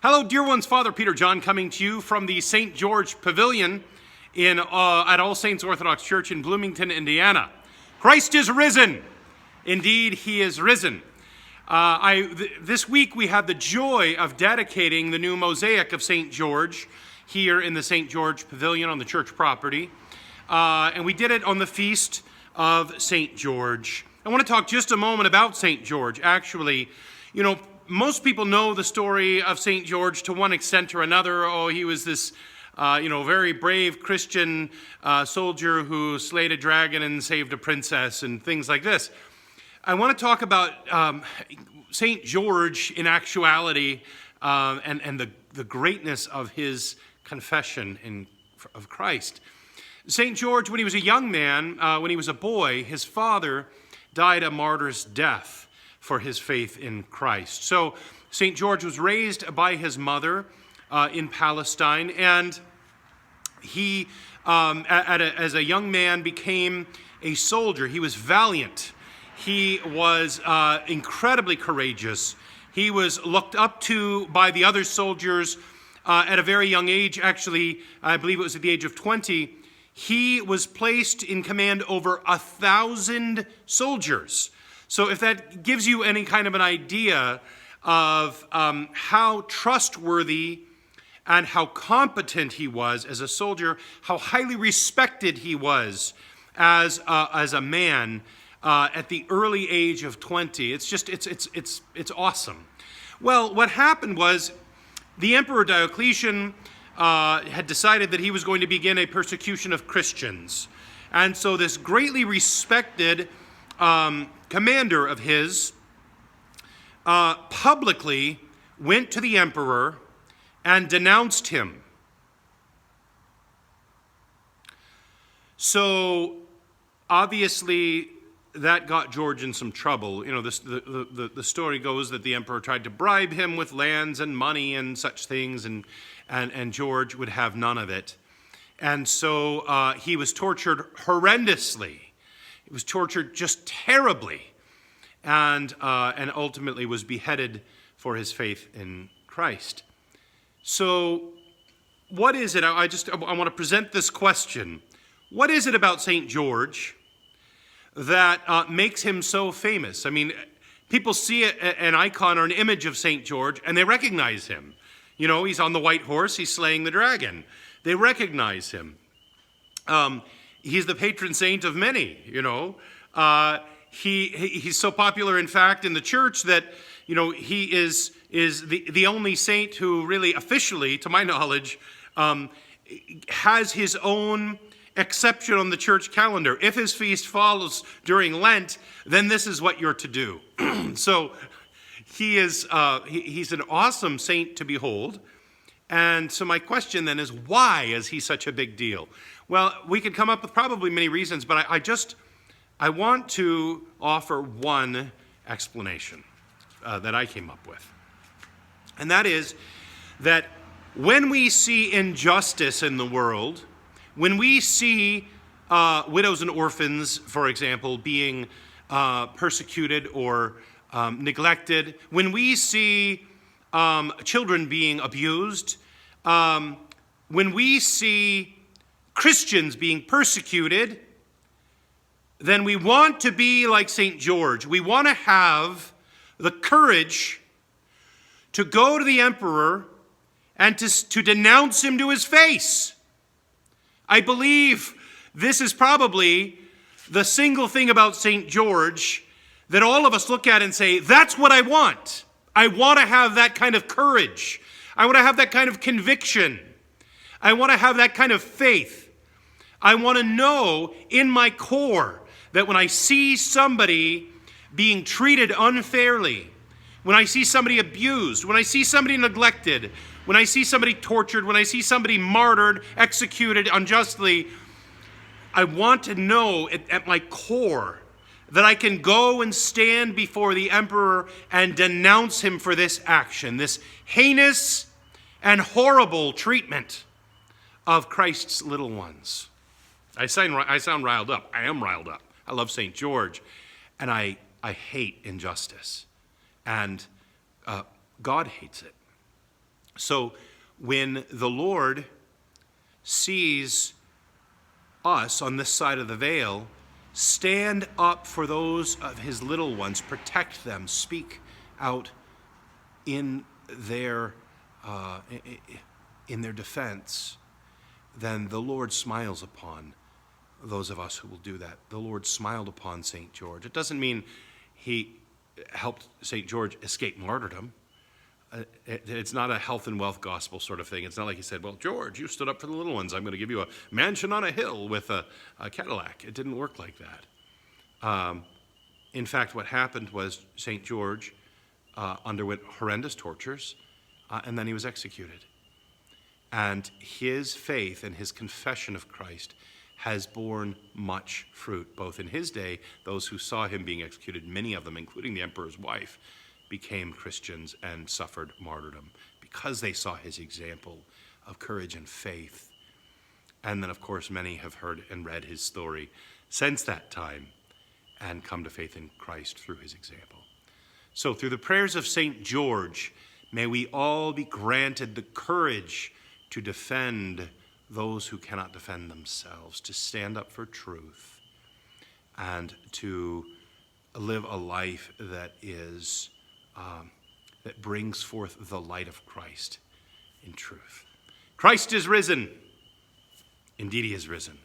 Hello, dear ones. Father Peter John coming to you from the St. George Pavilion at All Saints Orthodox Church in Bloomington, Indiana. Christ is risen. Indeed, he is risen. This week we had the joy of dedicating the new mosaic of St. George here in the St. George Pavilion on the church property. And we did it on the feast of St. George. I want to talk just a moment about St. George. Actually, most people know the story of St. George to one extent or another. Oh, he was this, very brave Christian soldier who slayed a dragon and saved a princess and things like this. I want to talk about St. George in actuality and the greatness of his confession of Christ. St. George, when he was a young man, when he was a boy, his father died a martyr's death for his faith in Christ. So St. George was raised by his mother in Palestine, and he, as a young man, became a soldier. He was valiant. He was incredibly courageous. He was looked up to by the other soldiers at a very young age. Actually, I believe it was at the age of 20. He was placed in command over 1,000 soldiers. So if that gives you any kind of an idea of how trustworthy and how competent he was as a soldier, how highly respected he was as a man at the early age of 20, it's awesome. Well, what happened was the Emperor Diocletian had decided that he was going to begin a persecution of Christians. And so this greatly respected commander of his publicly went to the emperor and denounced him. So obviously that got George in some trouble. The story goes that the emperor tried to bribe him with lands and money and such things, and George would have none of it. And so he was tortured horrendously. He was tortured just terribly, and ultimately was beheaded for his faith in Christ. So what is it? I want to present this question. What is it about St. George that makes him so famous? I mean, people see an icon or an image of St. George and they recognize him. He's on the white horse, he's slaying the dragon. They recognize him. He's the patron saint of many, He's so popular, in fact, in the church that, he is the only saint who really officially, to my knowledge, has his own exception on the church calendar. If his feast falls during Lent, then this is what you're to do. So he's an awesome saint to behold. And so my question then is, why is he such a big deal? Well, we could come up with probably many reasons, but I want to offer one explanation that I came up with. And that is that when we see injustice in the world, when we see widows and orphans, for example, being persecuted or neglected, when we see children being abused, when we see Christians being persecuted, then we want to be like St. George. We want to have the courage to go to the emperor and to denounce him to his face. I believe this is probably the single thing about St. George that all of us look at and say, that's what I want. I want to have that kind of courage. I want to have that kind of conviction. I want to have that kind of faith. I want to know in my core that when I see somebody being treated unfairly, when I see somebody abused, when I see somebody neglected, when I see somebody tortured, when I see somebody martyred, executed unjustly, I want to know at my core that I can go and stand before the emperor and denounce him for this action, this heinous and horrible treatment of Christ's little ones. I sound riled up. I am riled up. I love St. George, and I hate injustice, and God hates it. So when the Lord sees us on this side of the veil, stand up for those of his little ones, protect them, speak out in their defense, then the Lord smiles upon those of us who will do that. The Lord smiled upon St. George. It doesn't mean he helped St. George escape martyrdom. It's not a health and wealth gospel sort of thing. It's not like he said, well, George, you stood up for the little ones. I'm going to give you a mansion on a hill with a Cadillac. It didn't work like that. In fact, what happened was St. George underwent horrendous tortures, and then he was executed. And his faith and his confession of Christ has borne much fruit, both in his day, those who saw him being executed, many of them, including the emperor's wife, became Christians and suffered martyrdom because they saw his example of courage and faith. And then, of course, many have heard and read his story since that time and come to faith in Christ through his example. So through the prayers of St. George, may we all be granted the courage to defend those who cannot defend themselves, to stand up for truth, and to live a life that is that brings forth the light of Christ in truth. Christ is risen. Indeed, he is risen.